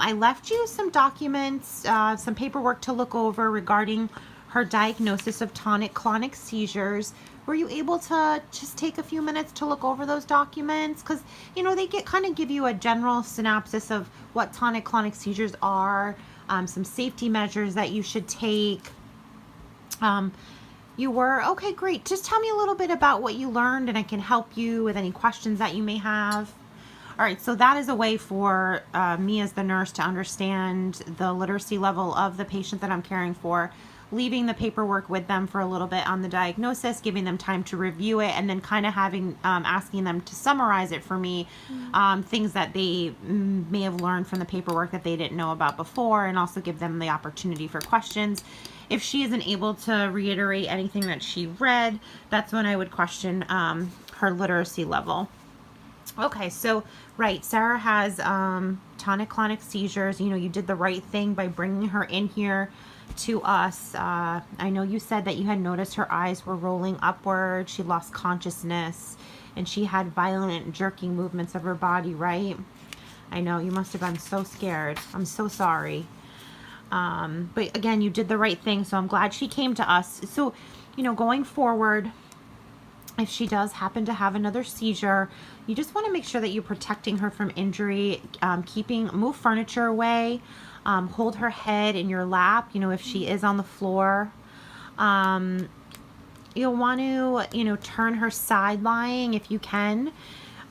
I left you some documents, some paperwork to look over regarding her diagnosis of tonic-clonic seizures. Were you able to just take a few minutes to look over those documents? Because, they kind of give you a general synopsis of what tonic-clonic seizures are, some safety measures that you should take. You were? Okay, great. Just tell me a little bit about what you learned and I can help you with any questions that you may have. All right, so that is a way for me as the nurse to understand the literacy level of the patient that I'm caring for, leaving the paperwork with them for a little bit on the diagnosis, giving them time to review it, and then kind of asking them to summarize it for me, things that they may have learned from the paperwork that they didn't know about before, and also give them the opportunity for questions. If she isn't able to reiterate anything that she read, that's when I would question her literacy level. Okay, so, right, Sarah has tonic-clonic seizures. You did the right thing by bringing her in here to us. I know you said that you had noticed her eyes were rolling upward. She lost consciousness, and she had violent jerking movements of her body, right? I know, you must have been so scared. I'm so sorry. But again, you did the right thing, so I'm glad she came to us. So, going forward, if she does happen to have another seizure, you just want to make sure that you're protecting her from injury, move furniture away, hold her head in your lap, if she is on the floor. You'll want to, turn her side lying if you can.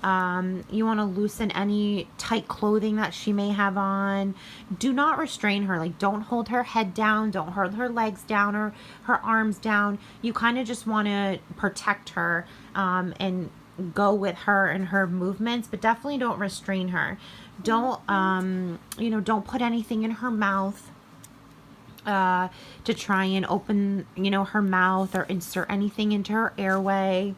You want to loosen any tight clothing that she may have on. Do not restrain her. Like, don't hold her head down. Don't hold her legs down or her arms down. You kind of just want to protect her and go with her and her movements, but definitely don't restrain her. Don't, don't put anything in her mouth to try and open, her mouth or insert anything into her airway.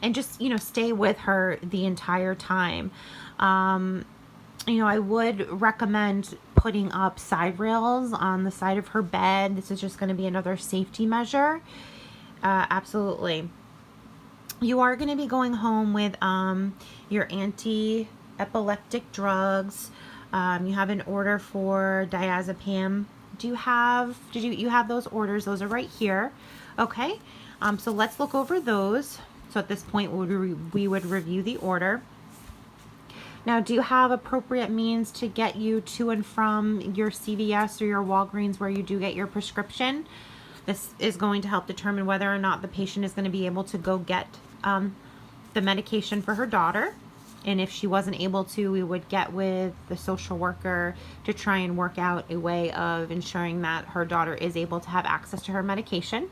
And just, stay with her the entire time. I would recommend putting up side rails on the side of her bed. This is just going to be another safety measure. Absolutely. You are going to be going home with your anti-epileptic drugs. You have an order for diazepam. You have those orders? Those are right here. Okay. So let's look over those. So at this point, we would review the order. Now, do you have appropriate means to get you to and from your CVS or your Walgreens where you do get your prescription? This is going to help determine whether or not the patient is going to be able to go get the medication for her daughter. And if she wasn't able to, we would get with the social worker to try and work out a way of ensuring that her daughter is able to have access to her medication.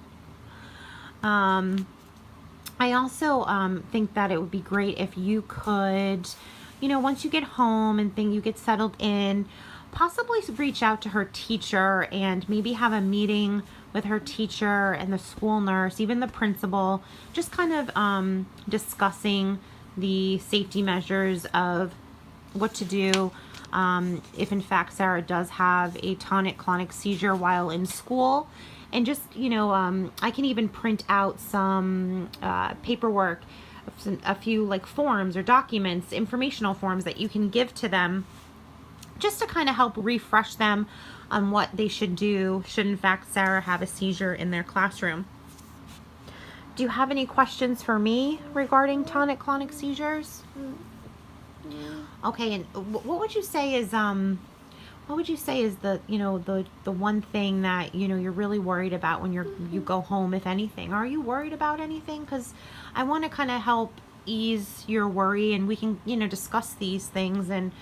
I also think that it would be great if you could, once you get home and you get settled in, possibly reach out to her teacher and maybe have a meeting with her teacher and the school nurse, even the principal, just kind of discussing the safety measures of what to do if in fact Sarah does have a tonic-clonic seizure while in school. And just, I can even print out some paperwork, a few like forms or documents, informational forms that you can give to them just to kind of help refresh them on what they should do should in fact Sarah have a seizure in their classroom. Do you have any questions for me regarding tonic-clonic seizures? Okay, and what would you say is the one thing that you're really worried about when you go home, if anything? Are you worried about anything? Because I want to kind of help ease your worry, and we can discuss these things and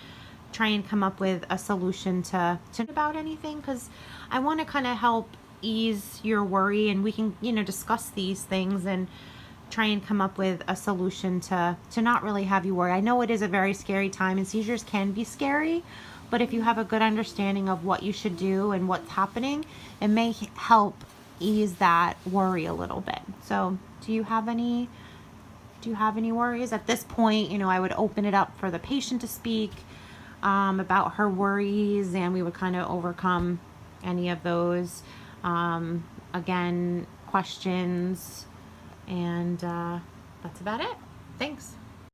try and come up with a solution to about anything. Because I want to kind of help ease your worry, and we can discuss these things and try and come up with a solution to not really have you worry. I know it is a very scary time, and seizures can be scary. But if you have a good understanding of what you should do and what's happening, it may help ease that worry a little bit. So do you have any worries? At this point, I would open it up for the patient to speak about her worries, and we would kind of overcome any of those. Again, questions, and that's about it. Thanks.